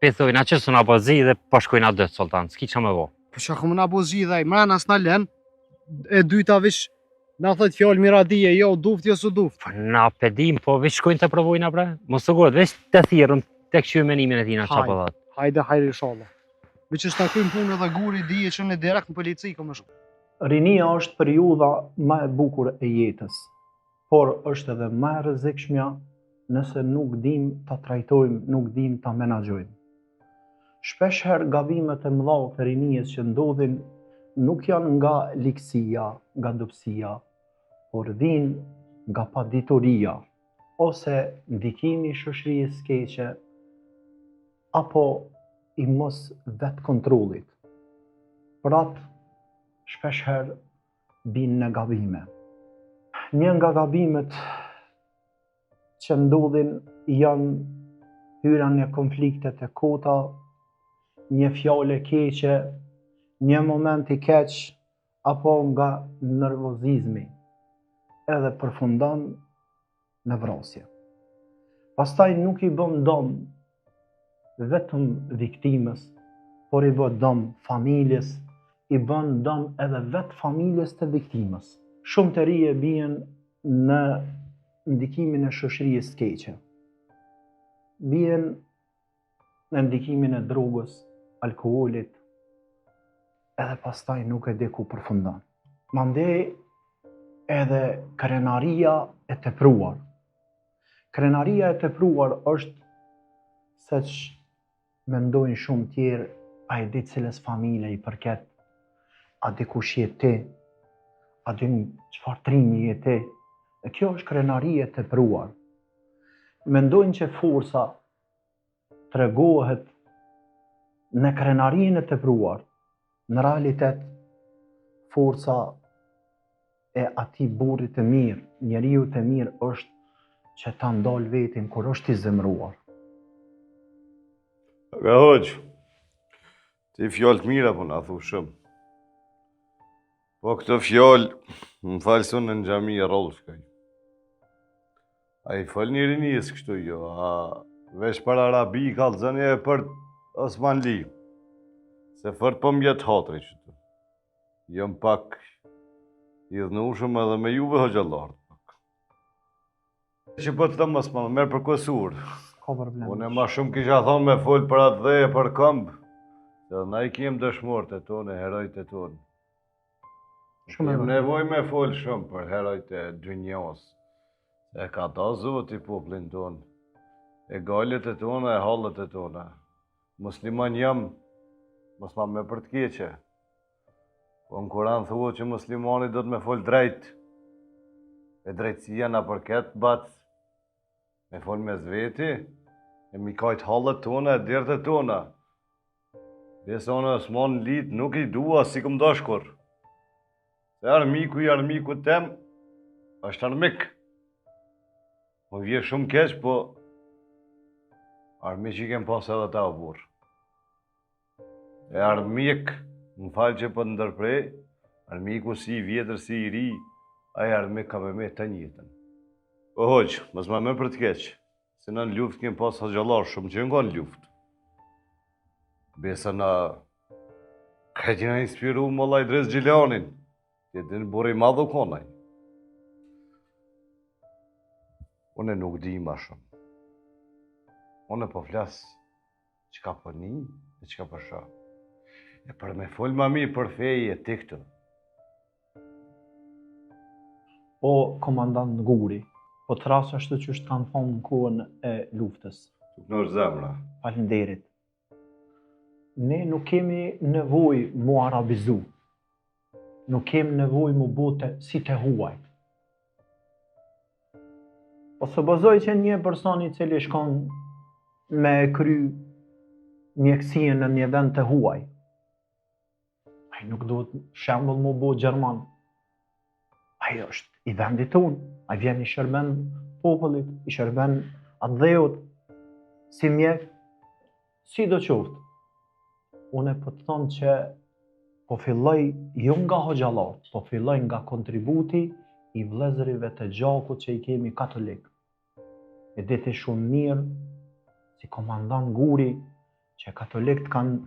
Pithoj, na qësë na po zidhe, po shkojnë a dëtë, Sultan, s'ki që me vo. Po që këmë na po zidhaj, mrena s'na len, e dyta vish, na thët fjallë miradije, jo duft, jo su duft. Po na pedim, po vish shkojnë të provojnë a bre? Mos të godë, vish të thirën, të këshu menimin e tina, qa po dhatë. Hajde, hajde, inshallah. Me që s'na krymë punë edhe guri dije që në direkt në polici këmë shku. Rinia është periudha më e bukur e jetës, por është edhe më e rrezikshmja nëse nuk dim ta trajtojmë, nuk dim ta menaxhojmë. Shpesh herë gabimet e mëdha të rinijës që ndodhin nuk janë nga likësia, nga dobësia, por vijnë nga padituria ose ndikimi i shoqërisë keqe apo i mos vetë kontrollit. Prapë shpesh herë binë në gabime. Një nga gabimet që ndodhin janë hyra në konfliktet e kota, një fjallë e keqe, një moment i keq, apo nga nervozizmi, edhe përfundon në vrasje. Pastaj nuk i bën dom vetëm viktimës, por i bë dëm familjes, i bën dëm edhe vetë familjes të viktimës. Shumë të rije bien në ndikimin e shoqërisë të keqe. Bien në ndikimin e drogës, alkoolit, edhe pastaj nuk e di ku përfundon. Mandej edhe krenaria e tepruar. Krenaria e tepruar është se që mendojnë shumë tjerë, a i di cilës familje i përket, a di kush je ti, a di çfarë trimi je ti. E kjo është krenaria e tepruar. Mendojnë që forca tregohet në krenarinë e tepruar. Në realitet, forca e atij burri të mirë, njeriu të mirë është që ta ndal vetin kur është i zemëruar. Ka hoqë, ti fjallë të mira po na thu shumë. Po këtë fjallë, më falëson në xhami e rollë shkaj. A i falë një rinjës kështu jo, a vesh për Arabi ka të zënje e për Osmanli. Se fërë për mjetë hatri qëtu. Jëm pak i dhënushëm edhe me juve hoxhallarë. Që po të të mësë më merë për kësur. Ka problem. Unë e ma shumë kisha thonë me folë për atë dhe e për këmbë. Se na i kem dëshmorët e tonë, herojt e tonë. Kem nevoj me folë shumë për herojt e dynjos. E ka ta zoti poplin tonë. E galet e tona, e hallet e tona. Musliman jam, mos ma me për të keqe. Po në Kuran thua që muslimani do të me folë drejt. E drejtësia na përket bat. Me folë me zveti, e mi kajtë hallet tona, e dirët e tona. Besa në Osman lit nuk i dua si këm dashkur. Se armiku i armiku tem, është armik. Po vje shumë keq, po armik që i kem pas edhe ta burr. E armik, më falë që për ndërprej, armiku si i vjetër, si i ri, aja armik ka me të njëtën. Po hoqë, mës ma me për të keqë, se në luft kem pas hoxhallar shumë që nga në luft. Besa na ka që na inspiru më la Idris Gjilanin, që të në buri madhu konaj. Une nuk di ma shumë. Une po flasë që ka për një e që ka për shë. E për me folë ma mirë për fejë e ti këtë. O komandant Nguri, po të rasë ashtu që është kanë thonë në kohën e luftës. Nuk në është zemra. Falenderit. Ne nuk kemi nevoj mu arabizu. Nuk kemi nevoj mu bote si të huaj. Po së bazoj që një personi cili shkon me kry mjekësien në një vend të huaj. Ai nuk duhet shembull mu bo Gjerman. Ai është i vendit tonë. Ai vjen i shërben popullit, i shërben atë dheut, si mjek, si do qoftë. Une po të thonë që po filloj jo nga hoxhallar, po filloj nga kontributi i vëllezërive të gjakut që i kemi katolik. E diti shumë mirë si komandant Nguri që katolikët kanë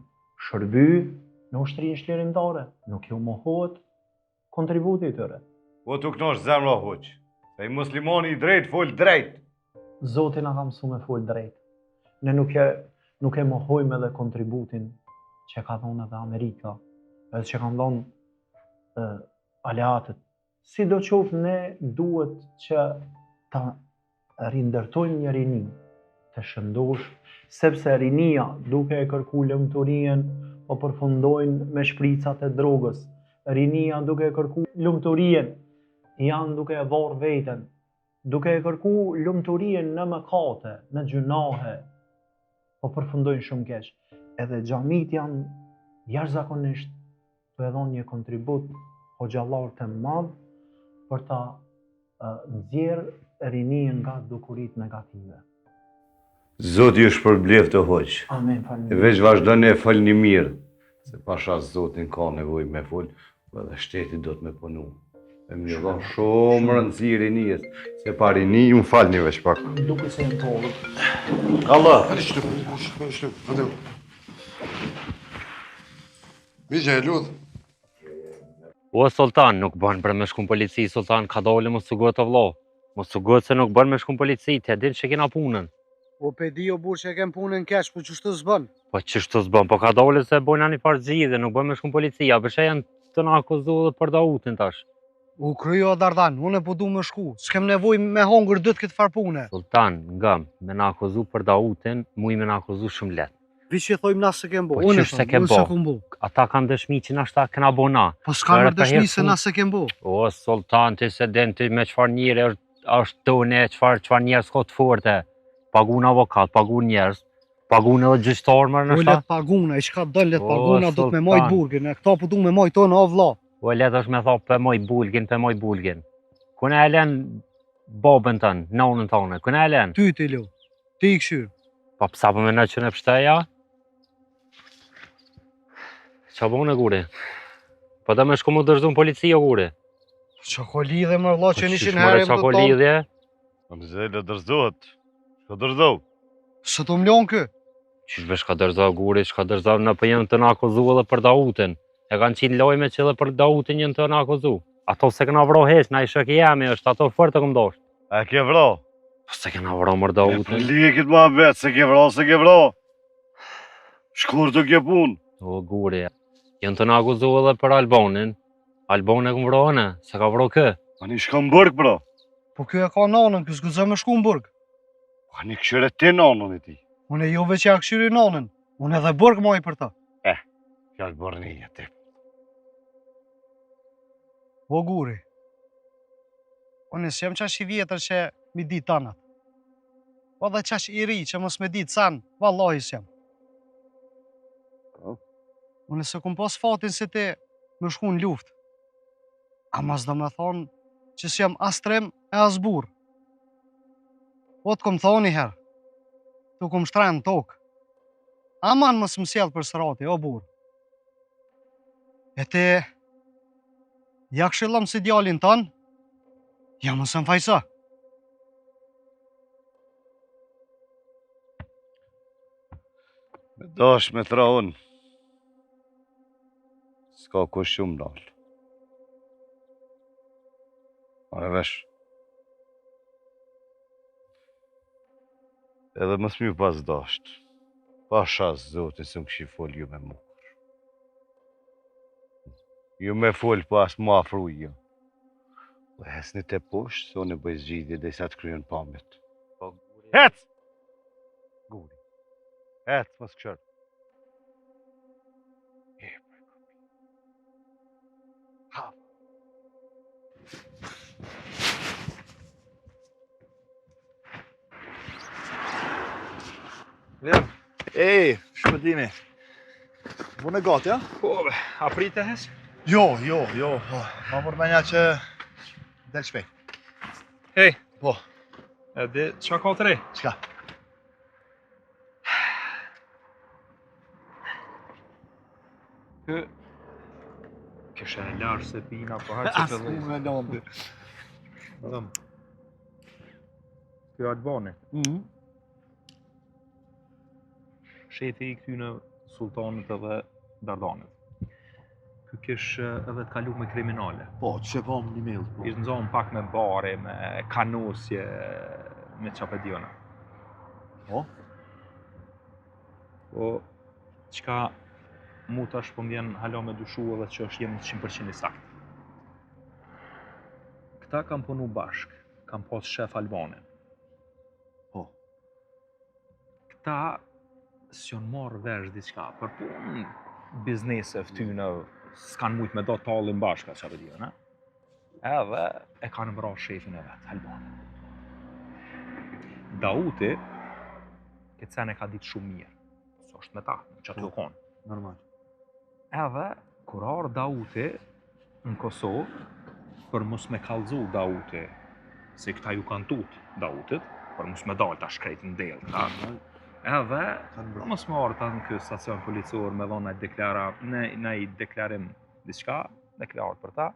shërby në ushtrinë shlirimtare, nuk ju mohohet kontributi i tyre. Po të kënosh zemra hoq, se i muslimoni i drejt folë drejt. Zoti na ka mësuar me folë drejt. Ne nuk e mohojmë edhe kontributin që ka dhënë edhe Amerika, edhe që kanë dhënë aleatët. Sidoqoftë ne duhet që ta rindërtojmë një rini të shëndosh, sepse rinia duke e kërku lumturien, po përfundojnë me shpricat e drogës. Rinia duke e kërku lumturien, janë duke e varë veten, duke e kërku lumturien në mëkate, në gjunahe, po përfundojnë shumë keq. Edhe xhamit janë jashtëzakonisht të dhënë një kontribut hoxhallar të madh për ta nxjerrë rinien nga dukurit negative. Zoti është për bleft të hoq. Amen, E faleminderit. veç vazhdoni e falni mirë, se pasha Zotin ka nevojë me fol, po edhe shteti do të me punu. E më dhon shumë rëndësi rinijës, se pa rini më falni veç pak. Duke se në tollë. Allah. Hadi shtu, adeu. Vigje, ludh. O, Sultan, nuk bën për me shku në polici, Sultan, ka dole mos të gotë vlo. Mos të gotë se nuk bën me shku në polici, te din që kena punën. O pe di o burë që e kem punën kesh, po që shtë zbën? Po që shtu s'bën, po ka dole se bojna një farë zgjidhje, nuk bën me shku në polici, a përshë janë të na akuzu dhe për Dautin tash. U kryo Dardan, unë po du me shku, s'kem nevoj me hongër dëtë këtë farë pune. Sultan, ngam, me na akuzu për Dautin, muj me na akuzu shumë letë. Vi që thojmë na se kem bo, Po unë qysh se ke bo? Ata kanë dëshmi që na shta kena bo na. Po s'ka mërë dëshmi se na se kem bo. O, Sultan, ti se den ti me qfar njëri është tone, qfar njerës ka të forte. Pagun avokat, pagun njerës, pagun edhe gjyqtar mërë në O shta. let paguna, i shka dën let paguna do të me mojt burgin, e këta po du me mojt tonë o vla. O, let është me tha për moj bulgin. Kuna e len babën tënë, nonën tonë, kuna e len? Ty ti lo, ti i këshyrë. Pa pësa për me në që në pështeja? Qa bo në guri? Po da me shku më dërzu në polici o guri? Qa ko lidhe më vla që nishin herë herë qa ko lidhe? Më zele dërzohet. Shka dërzoh? Së të mlon kë? Qysh vesh ka dërzoh guri, shka dërzoh në për jenë të në akuzu edhe për Dautin. E kanë qinë lojme që edhe për Dautin jenë të në akuzu. Ato se këna vro heq, na i shëk i jemi është, ato fërë të këmdosht. A ke vro? Po se këna vro mër Dautin. Lige këtë ma vetë, se ke vro. Shkur të ke pun. O guri, jenë të në akuzu edhe për Albonin. Albon e këmë vro në, se ka vro kë. Ani shka më bërg, bro. Po kjo e ka nanën, kjo s'gëzë me shku në burg. Ani këshyre ti nanën e ti. Unë e jove që ja këshyri nanën, unë edhe burg moj për ta. Kjo është bërë një ti. O guri, unë s'jem qash i vjetër që mi di tanat. Po dhe qash i ri që mos me di të sanë, vallahi s'jem. Unë se kum pas fatin se ti me shku në luft. Amas do me thonë që s'jem as trem e as burë. Po të kom thoni herë, tu kom shtrenë tokë. Aman mos më sjellë për sërati, o burë. E ti, ja këshillëm si djalin tanë, ja mos më fajsa. Me dash me tra unë. S'ka kush shumë nalë. Are vesh. Edhe mos mi pas dasht. Pa shas zotin se më këshi fol ju me mu. Ju me fol pas mu afru ju. Dhe hesni te poshtë, se unë e bëj zgjidhje dhe sa të kryon pamjet. Hec! Guri. Hec, mos këshër. Vjen. Ej, shpëtimi. Vune gati, ja? Po, a prit e hes? Jo. Ma mërë menja që del shpejt. Hej. Po. E di, qa ka të re? Qka? Kështë e larë se pina, po hajtë që të Asë me landi. Dëm. Kjo Albani. Shefi i këtyne sultanit edhe Dardanit. Ky kish edhe të kalu me kriminale. Po, që e pam një mail. Ishtë nëzohën pak me bare, me kanosje, me qapedjona. Po? Po, qka mu tash po m'vjen hala me dyshu edhe që është jem 100% i sakt. Këta kam punu bashk, kam pas shef Albanin. Po. Këta s'jon marrë vesh diçka, për punë biznese ftynë, s'kan mujt me do tallin bashka që apë dion, edhe e kanë vra shefin e vetë, Albanin. Dauti, këtë sen e ka ditë shumë mirë, së është me ta, në qatë lokon. Normal. Edhe, kur arë Dauti në Kosovë, për mos me kallzu Dauti, se këta ju kanë tut Dautit, për mos me dalë ta shkrejt në delë, ta. Edhe, mos me arë ta në kjo stacion policor me dhona në i deklarim diçka, deklarat për ta,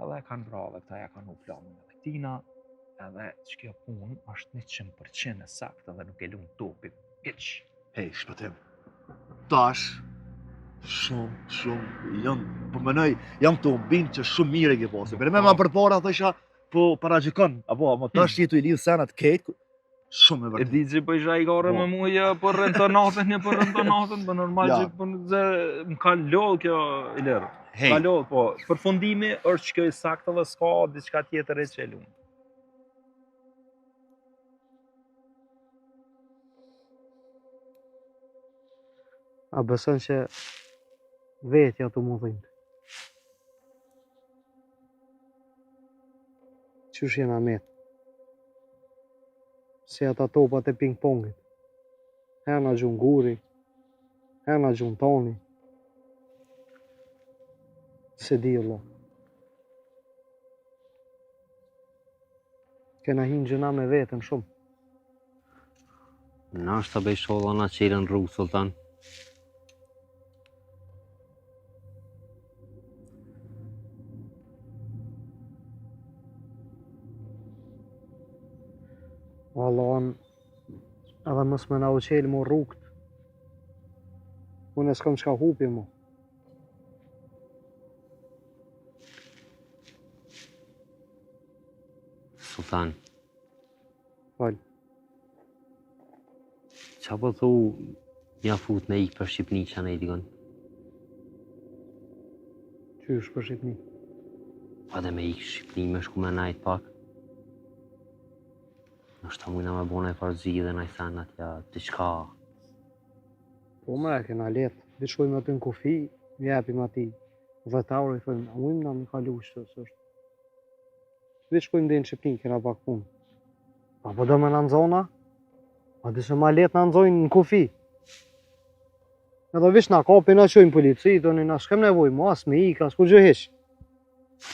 edhe kanë brave, këta ja kanë u planin e vetina, edhe që kjo punë është 100% e sakt edhe nuk e lunë topi, hiq. Hej, shpëtim. Tash, Shumë, po menoj, jam të umbin që shumë mire ke pasur. Për me ma përpara thësha, po paragjikon, apo, më tash jetu i lidhë senat kejt, shumë e E vërtet. di që po isha i gore me muja për rëntonatën, për normal që më ka lodh kjo i lërë. Ka lodh, po, përfundimi është që kjo i saktë dhe s'ka diçka tjetër e që e lumë. A beson që vetja të mu dhimë? Qysh jena met? Si ata topat e ping-pongit. Her na gjun guri, her na gjun toni. Se di Allah. Kena hinë gjëna me vetën shumë. Na është të bëj sholla na qirën rrugë, Sultan. Allahën, edhe mës me na uqelë mu rrugët. Unë e s'kam qka hupi mu. Sultan. Fal. Qa po thu ja fut me ikë për Shqipni që në i dikon? Qysh për Shqipni? Pa dhe me ikë Shqipni me shku me najt pak. Nështë ta mujna me bona e farzi dhe na i thanë atja diqka. Po me e kena letë, di shkojmë aty në kufi, jepim ati 10 euro i thojmë, a mujmë na mi kalu që të është. Di shkojmë dhe në Shqipni, kena pak punë. A po do me në nëzona? A di se ma letë në nëzojnë në kufi. Edhe vish na kapi na qojmë polici, toni na shkem nevoj, mu as me ik, as ku gjë heq.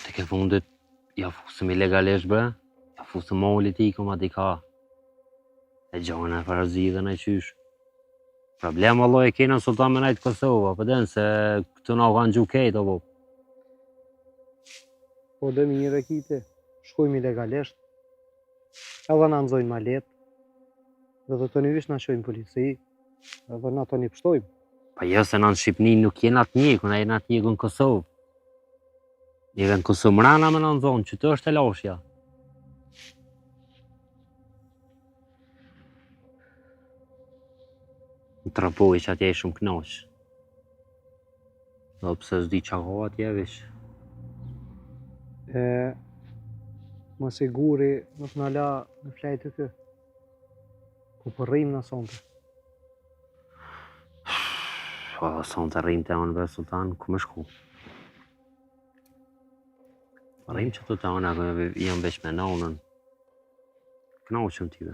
Të ke fundit, ja fusëm ilegalisht bre, ja fusëm politikë ma dika. E gjona e farzi dhe në qysh. Problem Allah e kena Sultan me najtë Kosova, për den se këtu na u kanë gjukejt, apo. Po dhe mire kite, shkojmë ilegalisht, edhe na nëzojnë ma letë, dhe të toni vish na qojmë polici, edhe na toni pështojmë. Pa jo se na në Shqipni nuk jena të njekun, a jena të njekun në Kosovë. Edhe në Kosovë mrana me në zonë, që të është e lashja. Në trapoj që atje e shumë knoq. Do pëse s'di qa ka atje vish. Më siguri nuk në la në flejtë të kë. Ku përrim në sonte. Po, sonte rrim të anë bre Sultan, ku më shku? Rrim që të anë, ako jam veç me nonën. Knoqëm tyve.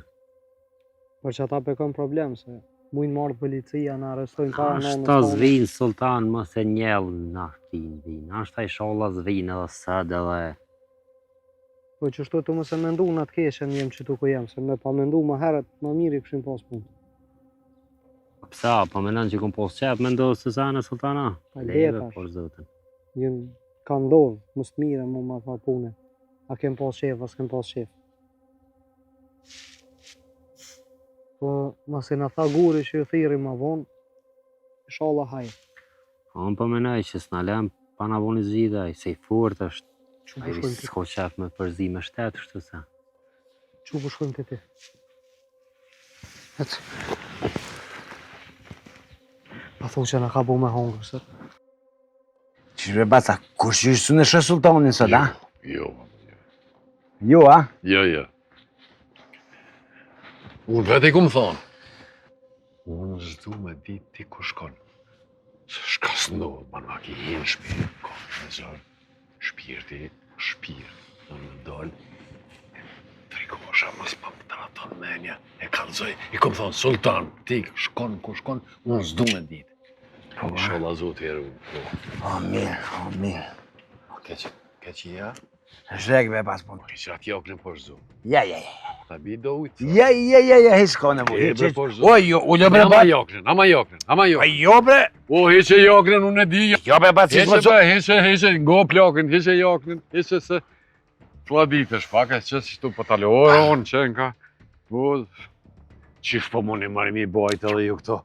Por që ata pekon problem se mujnë marrë policia, në arrestojnë para nonës. Ashta zvinë Sultan, më se njellë në ashtin vinë. Ashta i sholla zvinë edhe sëd edhe... Po që shtu të më se mendu në atë keshen jem që tu ku jem, se me pa mendu më herët më mirë i këshim pas punë. Psa, pa menon që kom pos qep, mendo se sa në Sultana? Pa letash. Por zotën. Jem ka ndodhë, më së mire mu ma tha pune. A kem pas shef, a s'kem pas shef. Po, masi në tha guri që ju thiri ma vonë, inshallah hajë. Unë po menoj që s'na lem pa na voni zhidaj, se i furt është. A i s'ko qef me përzi me shtetë, shtu sa. Që po shkojmë të ti? Ecë. Pa thu që në ka bu me hongër, sër. Qyre baca, kur që ishtë në shë Sultanin sot, a? Jo. Jo, a? Jo. Unë vetë i kumë thonë. Unë zdu me ditë ti ku shkon. Se shka s'nodhë, ma nga ki hinë shpirë, ka me zërë. Shpirti, në dollë. Trikosha, mas pa më të raton menja. E kalzoj, i kumë thonë, Sultan, ti shkon ku shkon, unë zdu me ditë. Inshallah zotë herë. Amin. Keq i ja? Zhrekve pas punë. Që atë jokën po shzu. Ja. Ta bi do ujtë. Ja, hiç ka nevojë. O, jo bre, ama jokën. A jo bre? O, hiqe jokën, unë e di. Jo bre, pa si s'mo Hiqe, ngo plakën, hiqe jokën, hiqe se... Tua ditësh pak, e që tu po talorë, unë qenë ka. Po, qif po muni marimi bajtë edhe ju këto.